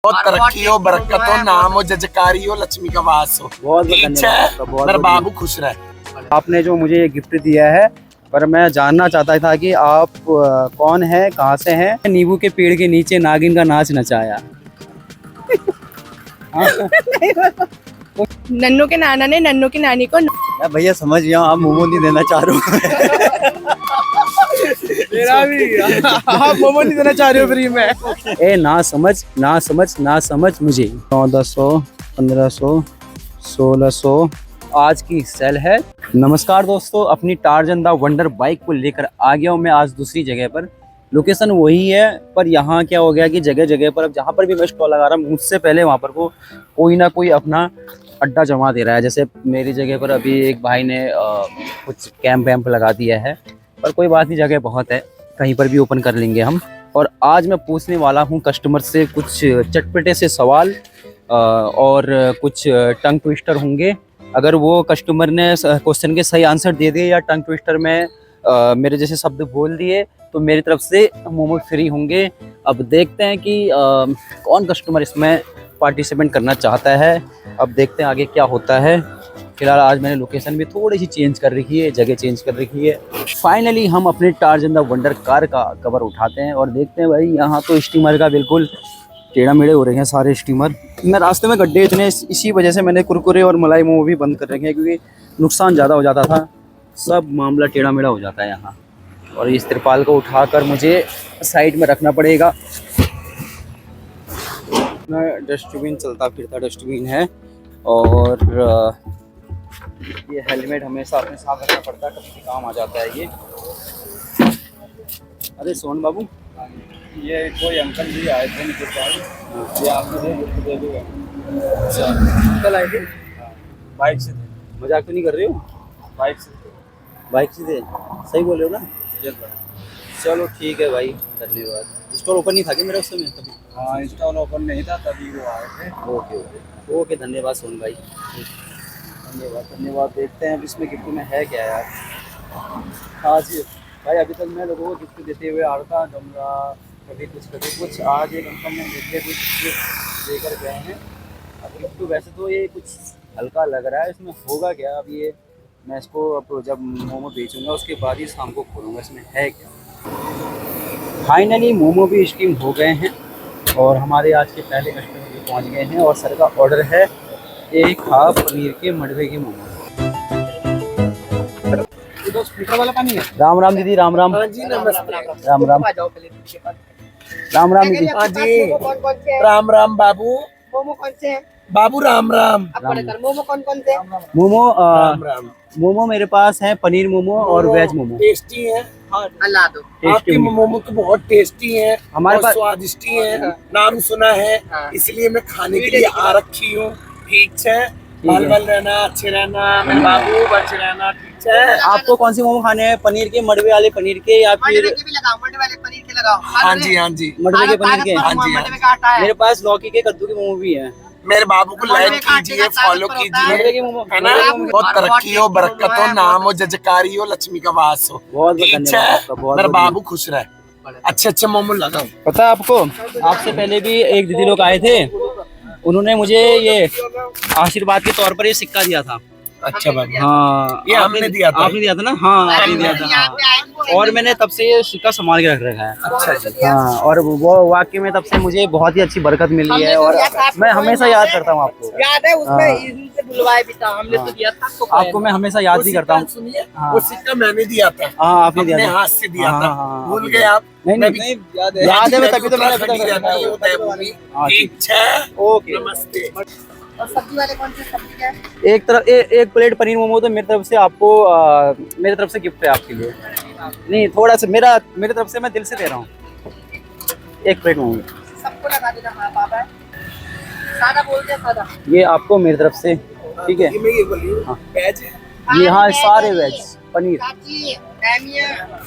बहुत तरक्की हो, बरकत हो, नाम हो, जजकारी हो, लक्ष्मी का वास हो। बहुत ठीक है, मेरा बाबू खुश रहे। आपने जो मुझे ये गिफ्ट दिया है, पर मैं जानना चाहता था कि आप कौन है, कहाँ से हैं। नींबू के पेड़ के नीचे नागिन का नाच नचाया। नन्नू के नाना ने नन्नू की नानी को भैया समझ गया, आप मोमो नहीं देना चाह रहे हो। मेरा भी आप मोमो नहीं देना चाह रहे हो फ्री में। ए ना समझ मुझे 1400, 1500, 1600 आज की सेल है। नमस्कार दोस्तों, अपनी टार्जन द वंडर बाइक को लेकर आ गया हूँ मैं आज दूसरी जगह पर। लोकेशन वही है, पर यहाँ क्या हो गया कि जगह जगह पर अब जहाँ पर भी मैं स्टॉल लगा रहा हूँ, मुझसे पहले वहाँ पर को कोई ना कोई अपना अड्डा जमा दे रहा है। जैसे मेरी जगह पर अभी एक भाई ने कुछ कैंप वैम्प लगा दिया है, पर कोई बात नहीं, जगह बहुत है, कहीं पर भी ओपन कर लेंगे हम। और आज मैं पूछने वाला हूँ कस्टमर से कुछ चटपटे से सवाल और कुछ टंग ट्विस्टर होंगे। अगर वो कस्टमर ने क्वेश्चन के सही आंसर दे दिए या टंग ट्विस्टर में मेरे जैसे शब्द बोल दिए तो मेरी तरफ से मोमो फ्री होंगे। अब देखते हैं कि कौन कस्टमर इसमें पार्टिसिपेंट करना चाहता है। अब देखते हैं आगे क्या होता है। फिलहाल आज मैंने लोकेशन भी थोड़ी सी चेंज कर रखी है, जगह चेंज कर रखी है। फाइनली हम अपने टार्जन द वंडर कार का कवर उठाते हैं और देखते हैं। भाई यहाँ तो स्टीमर का बिल्कुल टेढ़ा मेढ़े हो रहे हैं सारे स्टीमर। मैं रास्ते में गड्ढे इतने, इसी वजह से मैंने कुरकुरे और मलाई मोमो भी बंद कर रखे हैं, क्योंकि नुकसान ज़्यादा हो जाता था, सब मामला टेढ़ा मेढ़ा हो जाता है यहाँ। और इस तिरपाल को उठाकर मुझे साइड में रखना पड़ेगा। डस्टबिन चलता फिरता डस्टबिन है, और ये हेलमेट हमेशा अपने साथ रखना पड़ता है, कभी भी काम आ जाता है ये। अरे सोन बाबू, ये कोई अंकल जी आए थे मेरे पास, ये आपने दे दो। अच्छा, कल आए थे? बाइक से थे। मजाक तो नहीं कर रहे हो? बाइक से बाइक से थे, सही बोल रहे हो ना? चलो ठीक है भाई, धन्यवाद। स्टोर ओपन नहीं था कि मेरा उस समय कभी? हाँ, स्टॉल ओपन नहीं था, तभी वो आए थे। ओके ओके, धन्यवाद सोन भाई, धन्यवाद। देखते हैं अब इसमें गिफ्ट में है क्या यार। आज भाई अभी तक मैं लोगों को गिफ्ट देते हुए आ रहा था, गमला कभी कुछ। आज एक अंकल ने मुझे कुछ गिफ्ट देकर गए हैं। अब गिफ्ट वैसे तो ये कुछ हल्का लग रहा है, इसमें होगा क्या अब ये मैं इसको अब जब मोमो बेचूंगा उसके बाद ही शाम को खोलूँगा इसमें है क्या। फाइनली मोमो भी स्टीम हो गए हैं और हमारे आज के पहले कस्टमर भी पहुंच गए हैं। और सर का ऑर्डर है एक हाफ पनीर के मडवे के मोमो। वाला पानी है। राम राम दीदी, राम राम। हाँ जी, नमस्ते। राम राम, राम राम दीदी। हाँ जी, राम राम बाबू। मोमो कौन से हैं? बाबू राम राम। मोमो कौन कौन से? मोमो राम राम। मोमो मेरे पास है पनीर मोमो और वेज मोमो। टेस्टी है। अल्लाह दो। आपके मोमो तो बहुत टेस्टी है, हमारे पास स्वादिष्टी है, नाम सुना है, इसलिए मैं खाने के लिए आ रखी हूँ। ठीक है, भल भल रहना, अच्छे रहना मेरे बाबू, अच्छे रहना। ठीक है, आपको कौन सी मोमो खाने हैं? पनीर के, मडवे वाले पनीर के, या फिर मडवे के भी लगाओ, मडवे वाले पनीर के लगाओ। हाँ जी, हाँ जी, मडवे के पनीर के? हाँ जी, मडवे का आटा है। मेरे पास लौकी के, कद्दू के मोमो भी है। मेरे बाबू को लाइक कीजिए, फॉलो मडवे कीजिए, के मोमो है ना। बहुत तरक्की हो, बरकत हो, नाम हो, जजकारी हो, लक्ष्मी का वास हो। बहुत ठीक धन्यवाद है, आपका, बहुत मेरा बहुत बाबू खुश रहे। अच्छे अच्छे मोमो लगाओ। पता है आपको, आपसे पहले भी एक दीदी लोग आए थे, उन्होंने मुझे ये आशीर्वाद के तौर पर ये सिक्का दिया था। अच्छा बाबू, हाँ, ये हमने दिया था। आपने दिया था ना? हाँ, आपने दिया था। हाँ। और मैंने तब से ये सिक्का संभाल के रख रखा है। अच्छा जी। हाँ, और वो वाकई में तब से मुझे बहुत ही अच्छी बरकत मिली है, और मैं हमेशा याद करता हूँ आपको। याद है उसमें इनसे बुलवाए भी था, हमने तो दिया था आपको मैं हमेशा याद भी करता हूँ। सुनिए, हाँ। वो सिक्का मैंने दिया था। हाँ, आपने दिया अपने था, हाथ से दिया हाँ, था। हाँ, भूल गए आप? नहीं नहीं, याद है, मैं तभी तो मैंने अभी तक रहता है, होता है भूमि। ठीक है, ओके। नमस्ते। और सब्जी वाले कौन से सब्जी क्या है? एक तरफ एक प्लेट पनीर मोमो तो मेरी तरफ से आपको, मेरी तरफ से गिफ्ट है आपके लिए। नहीं, थोड़ा सा मेरी तरफ से मैं दिल से दे रहा हूँ, एक प्लेट मोमो। सबको लगा देना। हाँ पापा, सादा बोल दिया, सादा। ये आपको मेरी तरफ से, ठीक है। मैं ये बोली हाँ। वेज है। ये हाँ, सारे वेज पनीर। चाची, एमिया।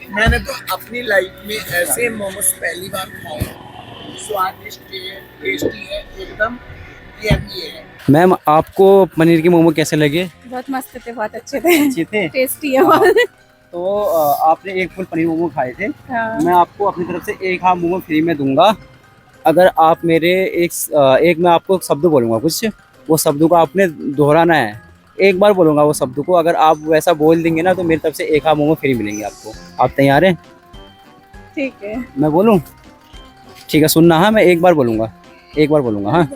मैंने तो अपनी लाइफ में ऐसे मोमोज पहली बार खाए, स्वादिष्ट है, टेस्टी है, एकदम यम्मी है। मैम, आपको पनीर के मोमो कैसे लगे? बहुत मस्त थे, बहुत अच्छे थे, अच्छे थे? टेस्टी है बहुत। तो आपने एक फुल पनीर मोमो खाए थे, हाँ। मैं आपको अपनी तरफ से एक हाफ मोमो फ्री में दूंगा अगर आप मेरे एक मैं आपको शब्द बोलूँगा कुछ, वो शब्द को आपने दोहराना है। एक बार बोलूँगा वो शब्द को, अगर आप वैसा बोल देंगे ना तो मेरी तरफ से एक हाफ मोमो फ्री मिलेंगे आपको। आप तैयार हैं? ठीक है। मैं बोलूँ? ठीक है, सुनना। हाँ, मैं एक बार बोलूँगा, एक बार बोलूँगा। हाँ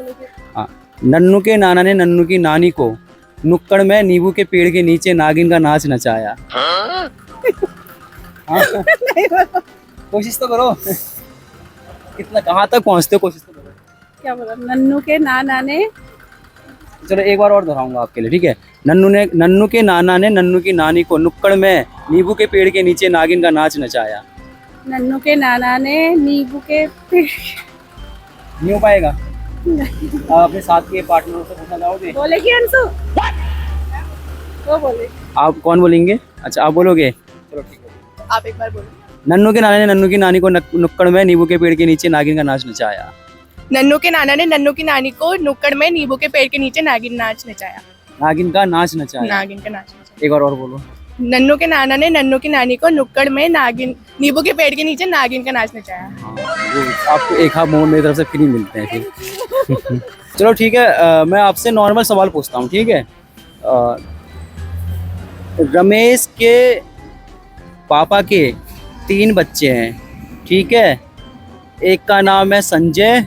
हाँ। नन्नू के नाना ने नन्नू की नानी को नुक्कड़ में नींबू के पेड़ के नीचे नागिन का नाच नचाया। हाँ? कोशिश तो करो। कितना, कहाँ तक पहुँचते हो, कोशिश तो करो। क्या बोला? नन्नू के नाना ने, चलो एक बार और दोहराऊंगा आपके लिए, ठीक है। नन्नू के नाना ने नन्नू की नानी को नुक्कड़ में नींबू के पेड़ के नीचे नागिन का नाच नचाया। नन्नू के नाना ने नींबू के पेड़, नहीं हो पाएगा? आप अपने साथ के पार्टनर से पूछना चाहोगे? बोलेगी अंशु? वो बोले। आप कौन बोलेंगे? अच्छा, आप बोलोगे? चलो ठीक है। आप एक बार बोलो। नन्नू के नाना ने नन्नू की नानी को नुक्कड़ में नींबू के पेड़ के नीचे नागिन का नाच नचाया। नन्नू के नाना ने नन्नू की नानी को नुक्कड़ में नींबू के पेड़ के नीचे नागिन नाच नचाया। नागिन का नाच नचाया। नागिन का नाच नचाया। एक बार और बोलो। नन्नू के नाना ने नन्नू की नानी को नुक्कड़ में नींबू के पेड़ के नीचे नागिन का नाच नचाया। हाँ, वो आपको एक हाफ मोमो मेरी तरफ से फ्री मिलते हैं फिर। चलो ठीक है, मैं आपसे नॉर्मल सवाल पूछता हूँ, ठीक है। रमेश के पापा के 3 बच्चे हैं, ठीक है। एक का नाम है संजय,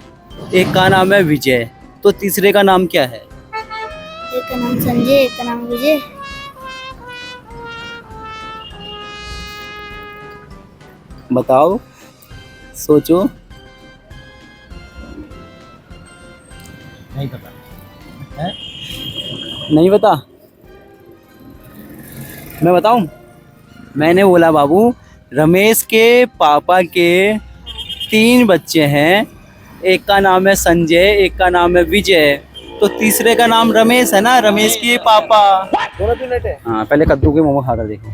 एक का नाम है विजय, तो तीसरे का नाम क्या है? एक का नाम संजय, एक का नाम विजय। बताओ, सोचो। नहीं पता है? नहीं पता? मैं बताऊं? मैंने बोला बाबू, रमेश के पापा के 3 बच्चे हैं, एक का नाम है संजय, एक का नाम है विजय, तो तीसरे का नाम रमेश है ना, रमेश के पापा। दोनों प्लेट है। हाँ, पहले कद्दू के मोमो खाकर देखो।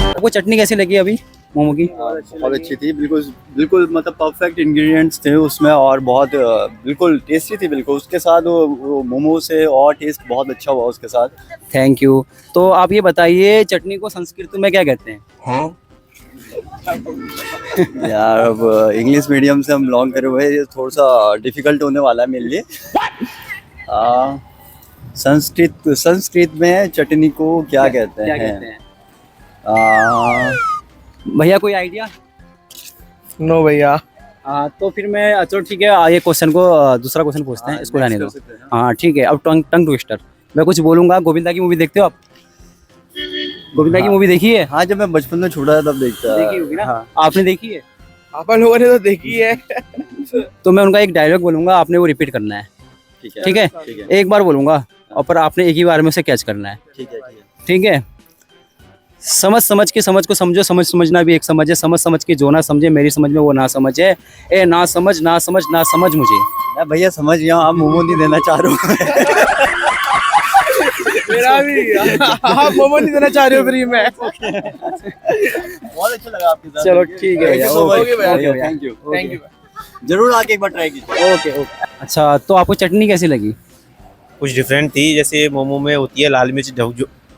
आपको चटनी कैसी लगी अभी मोमो की? बहुत अच्छी थी, बिल्कुल बिल्कुल मतलब परफेक्ट इंग्रेडिएंट्स थे उसमें, और बहुत बिल्कुल टेस्टी थी। बिल्कुल उसके साथ वो मोमो से और टेस्ट बहुत अच्छा हुआ उसके साथ। Thank you. तो आप ये बताइए, चटनी को संस्कृत में क्या कहते हैं? हाँ? यार, अब इंग्लिश मीडियम से हम बिलोंग करे हुए हैं, ये थोड़ा सा डिफिकल्ट होने वाला है मेरे लिए। संस्कृत में चटनी को क्या कहते क्या हैं? कहते हैं? भैया कोई आइडिया? नो भैया। तो फिर मैं, चलो ठीक है, ये क्वेश्चन को दूसरा क्वेश्चन पूछते हैं, इसको रहने दो। हाँ ठीक है, अब टंग ट्विस्टर मैं कुछ बोलूंगा। गोविंदा की मूवी देखते हो आप? गोविंदा की मूवी देखी है? हाँ, जब मैं बचपन में छोटा था तब देखता। देखी होगी ना? हाँ। आपने देखी है? अपन लोगों ने तो देखी है। तो मैं उनका एक डायलॉग बोलूंगा, आपने वो रिपीट करना है, ठीक है ठीक है? ठीक है एक बार बोलूंगा और पर आपने एक ही बार में उसे कैच करना है, ठीक है ठीक है। ठीक है? समझ के समझ को समझो, समझना भी एक समझ है। समझ के जो ना समझे, मेरी समझ में वो ना समझ है। ए ना समझ मुझे। मैं भैया समझ गया, आप मोमो नहीं देना चाह रहे हो। मेरा भी। आप मोमो नहीं देना चाह रहे हो फ्री में? बहुत अच्छा लगा आपके साथ। चलो ठीक है भैया, ओके भैया, थैंक यू। Thank you. जरूर आके एक बार ट्राई कीजिए। ओके। अच्छा, तो आपको चटनी कैसी लगी? कुछ डिफरेंट थी, जैसे मोमो में होती है लाल मिर्च जो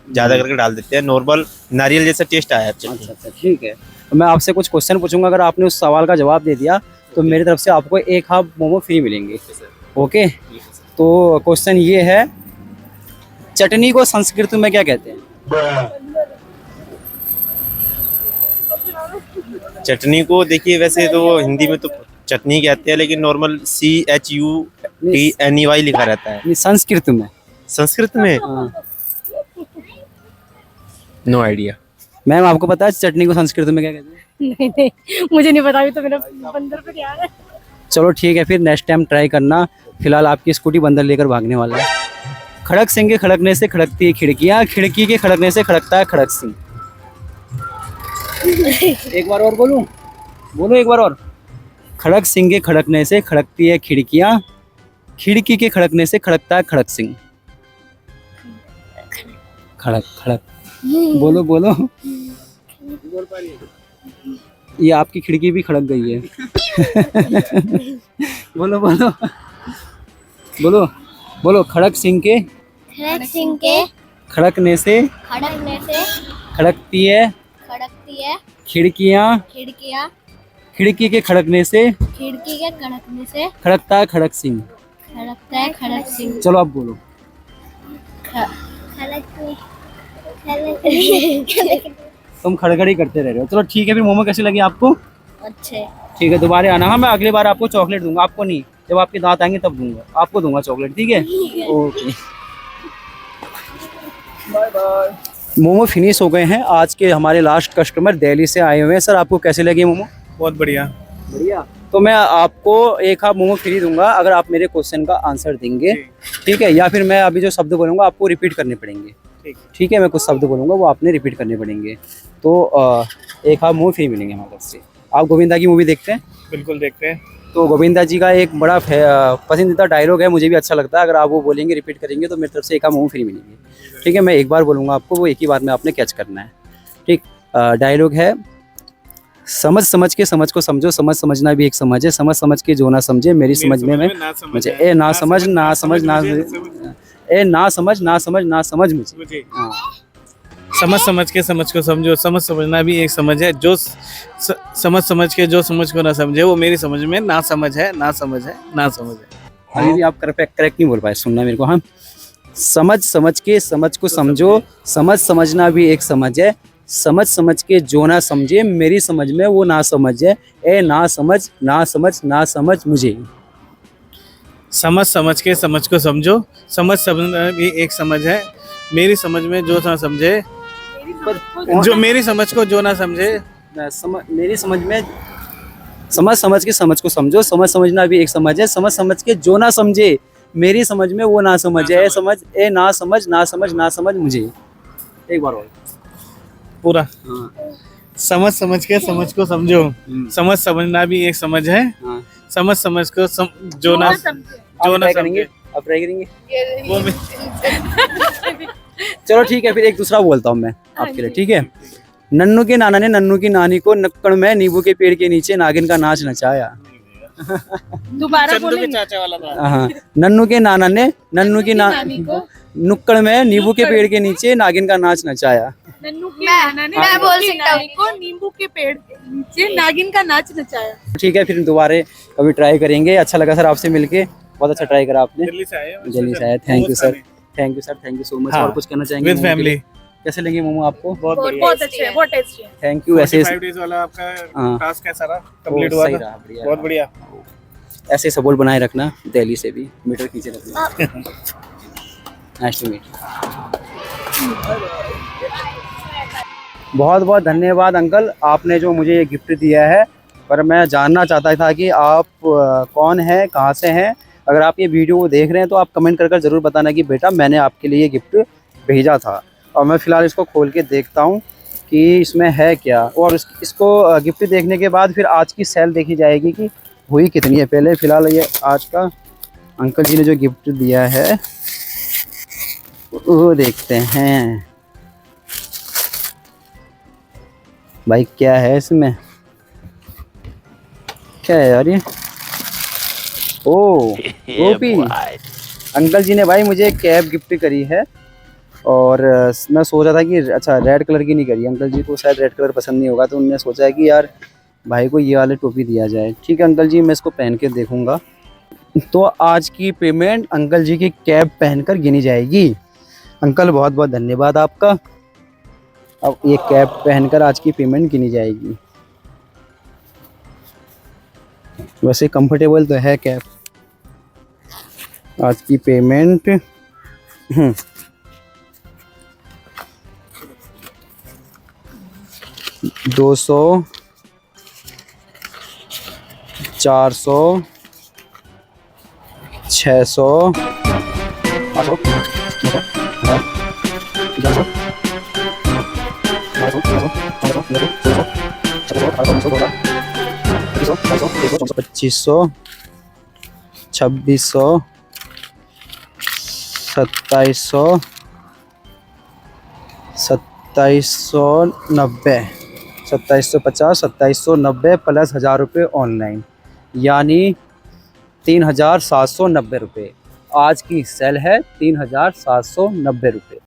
ज़्यादा करके डाल देते हैं, नॉर्मल नारियल जैसा टेस्ट आया। अच्छा ठीक है। तो मैं आपसे कुछ क्वेश्चन पूछूंगा, अगर आपने उस सवाल का जवाब दे दिया तो मेरी तरफ से आपको एक हाफ मोमो फ्री मिलेंगे। ओके, तो क्वेश्चन ये है, चटनी को संस्कृत में क्या कहते हैं? चटनी को देखिए, वैसे तो हिंदी में तो चटनी कहते हैं, लेकिन नॉर्मल CHUTNEY लिखा रहता है। नहीं, संस्कृत में। संस्कृत में हाँ। No idea. मैम, आपको पता है चटनी को संस्कृत में क्या कहते हैं? नहीं, मुझे नहीं पता, अभी तो मेरा बंदर पे यार है। चलो ठीक है, फिर नेक्स्ट टाइम ट्राई करना। फिलहाल आपकी स्कूटी बंदर लेकर भागने वाला है। खड़क सिंह के खड़कने से खड़कती है खिड़कियाँ, खिड़की के खड़कने से खड़कता है खड़क सिंह। एक बार और बोलूं? बोलो एक बार और। खड़क सिंह के खड़कने से खड़कती है खिड़कियाँ, खिड़की के खड़कने से खड़कता है खड़क सिंह। खड़क खड़क, बोलो बोलो। ये आपकी खिड़की भी खड़क गई है। बोलो बोलो बोलो बोलो। खड़क सिंह के खड़क सिंह के खड़कने से खड़कने से खड़कती है खड़कती है खिड़कियाँ, खिड़कियाँ, खिड़की के खड़कने से खिड़की के खड़कने से खड़कता है खड़क सिंह। खड़कता है खड़क सिंह। चलो आप बोलो। तुम खड़खड़ी करते रह रहे हो। चलो ठीक है, फिर मोमो कैसे लगे आपको? अच्छे। ठीक है, दोबारा आना। हाँ, मैं अगली बार आपको चॉकलेट दूंगा, आपको नहीं। जब आपके दांत आएंगे तब दूंगा, आपको दूंगा चॉकलेट, ठीक है? Okay, bye bye. Momo finish हो गए हैं। आज के हमारे लास्ट कस्टमर दिल्ली से आए हुए हैं। सर, आपको कैसे लगे मोमो? बहुत बढ़िया। बढ़िया। तो मैं आपको एक हाफ मोमो फ्री दूंगा अगर आप मेरे क्वेश्चन का आंसर देंगे, ठीक है? या फिर मैं अभी जो शब्द बोलूँगा आपको रिपीट करने पड़ेंगे, ठीक है? मैं कुछ शब्द बोलूँगा, वो आपने रिपीट करने पड़ेंगे। तो एक हाफ मोमो फ्री मिलेंगे हमारे तरफ से। आप गोविंदा की मूवी देखते हैं? बिल्कुल देखते हैं। तो गोविंदा जी का एक बड़ा पसंदीदा डायलॉग है, मुझे भी अच्छा लगता है। अगर आप वो बोलेंगे, रिपीट करेंगे, तो मेरी तरफ से एक हाफ मोमो फ्री मिलेंगे, ठीक है? मैं एक बार बोलूँगा आपको, वो एक ही बार में आपने कैच करना है, ठीक? डायलॉग है, समझ समझ के समझ को समझो, समझ समझना भी एक समझ है, समझ समझ के जो ना समझे मेरी समझ में मुझे। ए ना समझ ना समझ ना, ए ना समझ ना समझ ना समझ मुझे। हाँ। समझ समझ के समझ को समझो, समझ समझना भी एक समझ है। जो समझ समझ के जो समझ को ना समझे वो मेरी समझ में ना समझ है, ना समझ है, ना समझ है। अभी भी आप करेक्ट नहीं बोल पाए, सुनना मेरे को। हाँ, समझ समझ के समझ को समझो, समझ समझना भी एक समझ है, समझ समझ के जो ना समझे मेरी समझ में वो ना समझ है। ए ना समझ ना समझ ना समझ मुझे। समझ समझ के समझ को समझो, समझ समझना भी एक समझ है, मेरी समझ में जो ना समझे, जो मेरी समझ को जो ना समझे। मेरी समझ में समझ समझ के समझ को समझो, समझ समझना भी एक समझ है, समझ समझ के जो ना समझे मेरी समझ में वो ना समझ है। ए ना समझ ना समझ मुझे। एक बार और पूरा। हाँ। समझ समझ के समझ को समझो, समझ समझना भी एक समझ है, हाँ। समझ समझ को जो ना करेंगे, अब ट्राई करेंगे वो चलो ठीक है, फिर एक दूसरा बोलता हूँ मैं आपके लिए, ठीक है? नन्नू के नाना ने नन्नू की नानी को नक्कड़ में नींबू के पेड़ के नीचे नागिन का नाच नचाया। दोबारा बोलेंगे। चाचा वाला था। हाँ, नन्नू के नाना ने नन्नू की नानी को नुक्कड़ में नींबू के पेड़ के नीचे नागिन का नाच नचाया। नन्नू के नाना ने मैं बोल सकता हूँ को नींबू के पेड़ के नीचे नागिन का नाच नचाया। ठीक है, फिर दोबारा कभी ट्राई करेंगे। अच्छा लगा सर आपसे मिलके, बहुत अच्छा ट्राई करा आपने। दिल्ली से आए हैं। दिल्ली से आए। Thank you sir, thank you sir, thank you so much. हाँ, और कुछ कहना चाहेंगे? With family. कैसे लगे मोमो आपको? बहुत बढ़िया। बहुत अच्छे है, बहुत टेस्टी है। Thank you. ऐसे 45 डेज वाला आपका हाँ। टास्क कैसा रहा? कंप्लीट हुआ सही था? रहा, बढ़िया बहुत रहा। बढ़िया। ऐसे सपोर्ट बनाए रखना, दिल्ली से भी मीटर खींचे रखना। Nice to meet. बहुत बहुत धन्यवाद अंकल, आपने जो मुझे ये गिफ्ट दिया है। पर मैं जानना चाहता था कि आप कौन हैं, कहाँ से हैं? अगर आप ये वीडियो देख रहे हैं तो आप कमेंट कर ज़रूर बताना कि बेटा मैंने आपके लिए ये गिफ्ट भेजा था। और मैं फ़िलहाल इसको खोल के देखता हूँ कि इसमें है क्या, और इसको गिफ्ट देखने के बाद फिर आज की सेल देखी जाएगी कि हुई कितनी है। पहले फ़िलहाल ये आज का अंकल जी ने जो गिफ्ट दिया है वो देखते हैं। भाई क्या है इसमें, क्या है यार ये? ओपी अंकल जी ने भाई मुझे कैप गिफ्ट करी है। और मैं सोच रहा था कि अच्छा रेड कलर की नहीं करी, अंकल जी को शायद रेड कलर पसंद नहीं होगा, तो उन्होंने सोचा है कि यार भाई को ये वाले टोपी दिया जाए। ठीक है अंकल जी, मैं इसको पहन के देखूंगा। तो आज की पेमेंट अंकल जी की कैप पहनकर गिनी जाएगी। अंकल बहुत बहुत धन्यवाद आपका। अब ये कैप पहनकर आज की पेमेंट गिनी जाएगी। वैसे कंफर्टेबल तो है कैप। आज की पेमेंट 200, 400, 600, 2500, 2600, 2700, 2790, 2750, 2790 प्लस 1000 रुपये ऑनलाइन, यानी 3790 रुपये। आज की सेल है 3790 रुपये।